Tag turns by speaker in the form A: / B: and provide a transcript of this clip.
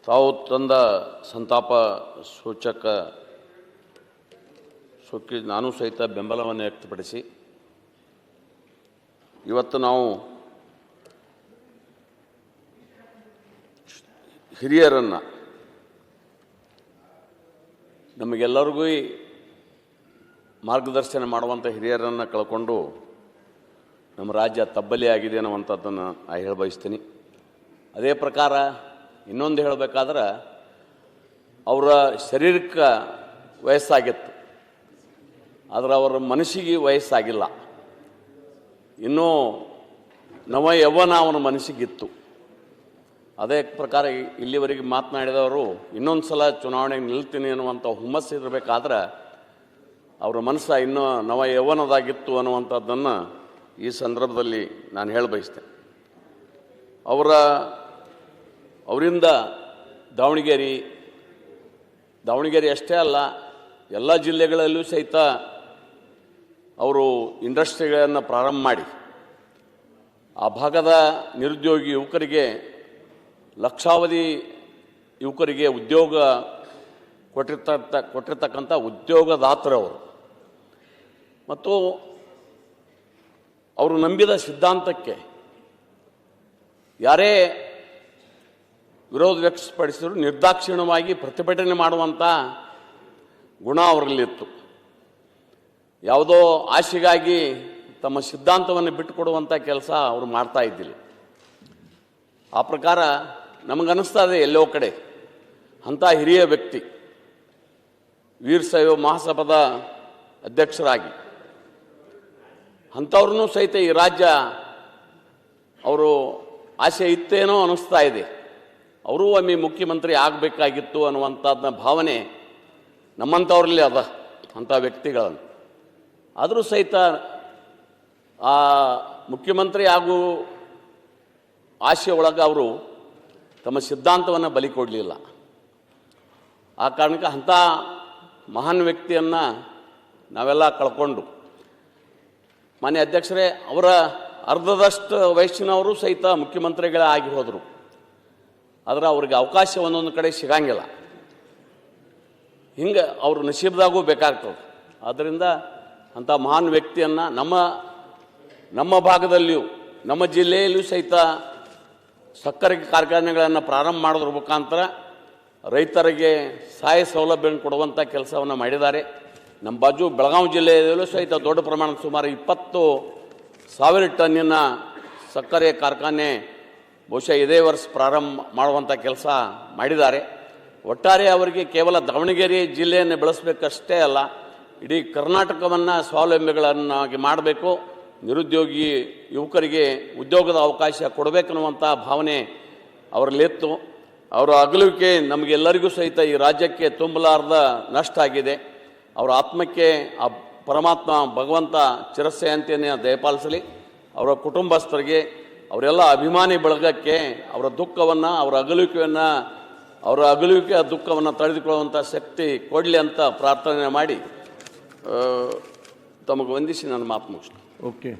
A: ತಾವು ತಂದ ಸಂತಾಪ ಸೂಚಕ ನಾನು ಸಹಿತ ಬೆಂಬಲವನ್ನು ವ್ಯಕ್ತಪಡಿಸಿ ಇವತ್ತು ನಾವು ಹಿರಿಯರನ್ನು ನಮಗೆಲ್ಲರಿಗೂ ಮಾರ್ಗದರ್ಶನ ಮಾಡುವಂಥ ಹಿರಿಯರನ್ನು ಕಳ್ಕೊಂಡು ನಮ್ಮ ರಾಜ್ಯ ತಬ್ಬಲಿ ಆಗಿದೆ ಅನ್ನುವಂಥದ್ದನ್ನು ಹೇಳ ಬಯಸ್ತೀನಿ. ಅದೇ ಪ್ರಕಾರ ಇನ್ನೊಂದು ಹೇಳಬೇಕಾದ್ರೆ ಅವರ ಶರೀರಕ್ಕೆ ವಯಸ್ಸಾಗಿತ್ತು, ಆದರೆ ಅವರ ಮನಸ್ಸಿಗೆ ವಯಸ್ಸಾಗಿಲ್ಲ. ಇನ್ನೂ ನವ ಯೌವನ ಅವನ ಮನಸ್ಸಿಗಿತ್ತು. ಅದೇ ಪ್ರಕಾರ ಇಲ್ಲಿವರೆಗೆ ಮಾತನಾಡಿದವರು ಇನ್ನೊಂದು ಸಲ ಚುನಾವಣೆಗೆ ನಿಲ್ತೀನಿ ಅನ್ನುವಂಥ ಹುಮ್ಮಸ್ಸು ಇರಬೇಕಾದ್ರೆ ಅವರ ಮನಸ್ಸು ಇನ್ನೂ ನವ ಯೌವನದಾಗಿತ್ತು ಅನ್ನುವಂಥದ್ದನ್ನು ಈ ಸಂದರ್ಭದಲ್ಲಿ ನಾನು ಹೇಳ ಬಯಸ್ತೇನೆ. ಅವರಿಂದ ದಾವಣಗೆರೆ ಅಷ್ಟೇ ಅಲ್ಲ, ಎಲ್ಲ ಜಿಲ್ಲೆಗಳಲ್ಲೂ ಸಹಿತ ಅವರು ಇಂಡಸ್ಟ್ರಿಗಳನ್ನು ಪ್ರಾರಂಭ ಮಾಡಿ ಆ ಭಾಗದ ನಿರುದ್ಯೋಗಿ ಯುವಕರಿಗೆ, ಲಕ್ಷಾವಧಿ ಯುವಕರಿಗೆ ಉದ್ಯೋಗ ಕೊಟ್ಟಿರ್ತಕ್ಕಂಥ ಉದ್ಯೋಗದಾತರವರು ಮತ್ತು ಅವರು ನಂಬಿದ ಸಿದ್ಧಾಂತಕ್ಕೆ ಯಾರೇ ವಿರೋಧ ವ್ಯಕ್ತಪಡಿಸಿದ್ರು ನಿರ್ದಾಕ್ಷಿಣ್ಯವಾಗಿ ಪ್ರತಿಭಟನೆ ಮಾಡುವಂಥ ಗುಣ ಅವರಲ್ಲಿತ್ತು. ಯಾವುದೋ ಆಶೆಗಾಗಿ ತಮ್ಮ ಸಿದ್ಧಾಂತವನ್ನು ಬಿಟ್ಟುಕೊಡುವಂಥ ಕೆಲಸ ಅವರು ಮಾಡ್ತಾ ಇದ್ದಿಲ್ಲ. ಆ ಪ್ರಕಾರ ನಮಗನ್ನಿಸ್ತಾ ಇದೆ ಎಲ್ಲೋ ಕಡೆ ಅಂಥ ಹಿರಿಯ ವ್ಯಕ್ತಿ ವೀರಶೈವ ಮಹಾಸಭಾದ ಅಧ್ಯಕ್ಷರಾಗಿ ಅಂಥವ್ರನ್ನೂ ಸಹಿತ ಈ ರಾಜ್ಯ ಅವರು ಆಸೆ ಇತ್ತೇನೋ ಅನ್ನಿಸ್ತಾ ಇದೆ. ಅವರೂ ಒಮ್ಮೆ ಮುಖ್ಯಮಂತ್ರಿ ಆಗಬೇಕಾಗಿತ್ತು ಅನ್ನುವಂಥದ್ದನ್ನ ಭಾವನೆ ನಮ್ಮಂಥವ್ರಲ್ಲಿ ಅದ, ಅಂಥ ವ್ಯಕ್ತಿಗಳನ್ನು. ಆದರೂ ಸಹಿತ ಆ ಮುಖ್ಯಮಂತ್ರಿ ಆಗೋ ಆಸೆ ಒಳಗೆ ಅವರು ತಮ್ಮ ಸಿದ್ಧಾಂತವನ್ನು ಬಲಿ ಕೊಡಲಿಲ್ಲ. ಆ ಕಾರಣಕ್ಕೆ ಅಂಥ ಮಹಾನ್ ವ್ಯಕ್ತಿಯನ್ನು ನಾವೆಲ್ಲ ಕಳ್ಕೊಂಡು, ಮಾನ್ಯ ಅಧ್ಯಕ್ಷರೇ, ಅವರ ಅರ್ಧದಷ್ಟು ವಯಸ್ಸಿನವರು ಸಹಿತ ಮುಖ್ಯಮಂತ್ರಿಗಳೇ ಆಗಿ ಹೋದರು. ಆದರೆ ಅವ್ರಿಗೆ ಅವಕಾಶ ಒಂದೊಂದು ಕಡೆ ಸಿಗಂಗಿಲ್ಲ. ಹಿಂಗೆ ಅವ್ರ ನಸೀಬ್ದಾಗೂ ಬೇಕಾಗ್ತದೆ. ಆದ್ದರಿಂದ ಅಂಥ ಮಹಾನ್ ವ್ಯಕ್ತಿಯನ್ನು ನಮ್ಮ ಭಾಗದಲ್ಲಿಯೂ ನಮ್ಮ ಜಿಲ್ಲೆಯಲ್ಲೂ ಸಹಿತ ಸಕ್ಕರೆ ಕಾರ್ಖಾನೆಗಳನ್ನು ಪ್ರಾರಂಭ ಮಾಡೋದ್ರ ಮುಖಾಂತರ ರೈತರಿಗೆ ಸಹಾಯ ಸೌಲಭ್ಯವನ್ನು ಕೊಡುವಂಥ ಕೆಲಸವನ್ನು ಮಾಡಿದ್ದಾರೆ. ನಮ್ಮ ಬಾಜು ಬೆಳಗಾವಿ ಜಿಲ್ಲೆಯಲ್ಲೂ ಸಹಿತ ದೊಡ್ಡ ಪ್ರಮಾಣದ ಸುಮಾರು 20,000 ಟನ್ನಿನ ಸಕ್ಕರೆ ಕಾರ್ಖಾನೆ ಬಹುಶಃ ಇದೇ ವರ್ಷ ಪ್ರಾರಂಭ ಮಾಡುವಂಥ ಕೆಲಸ ಮಾಡಿದ್ದಾರೆ. ಒಟ್ಟಾರೆ ಅವರಿಗೆ ಕೇವಲ ದಾವಣಗೆರೆ ಜಿಲ್ಲೆಯನ್ನು ಬೆಳೆಸಬೇಕಷ್ಟೇ ಅಲ್ಲ, ಇಡೀ ಕರ್ನಾಟಕವನ್ನು ಸ್ವಾವಲಂಬಿಗಳನ್ನಾಗಿ ಮಾಡಬೇಕು, ನಿರುದ್ಯೋಗಿ ಯುವಕರಿಗೆ ಉದ್ಯೋಗದ ಅವಕಾಶ ಕೊಡಬೇಕನ್ನುವಂಥ ಭಾವನೆ ಅವರಲ್ಲಿತ್ತು. ಅವರ ಅಗಲುವಿಕೆ ನಮಗೆಲ್ಲರಿಗೂ ಸಹಿತ ಈ ರಾಜ್ಯಕ್ಕೆ ತುಂಬಲಾರದ ನಷ್ಟ ಆಗಿದೆ. ಅವರ ಆತ್ಮಕ್ಕೆ ಆ ಪರಮಾತ್ಮ ಭಗವಂತ ಚಿರಶಾಂತಿಯನ್ನು ದಯಪಾಲಿಸಲಿ. ಅವರ ಕುಟುಂಬಸ್ಥರಿಗೆ, ಅವರೆಲ್ಲ ಅಭಿಮಾನಿ ಬಳಗಕ್ಕೆ ಅವರ ದುಃಖವನ್ನು, ಅವರ ಅಗಲುವಿಕೆಯ ದುಃಖವನ್ನು ತಡೆದುಕೊಳ್ಳುವಂಥ ಶಕ್ತಿ ಕೊಡಲಿ ಅಂತ ಪ್ರಾರ್ಥನೆ ಮಾಡಿ ತಮಗೆ ವಂದಿಸಿ ನನ್ನ ಮಾತು ಮುಗಿಸ್ತೀನಿ.
B: ಓಕೆ.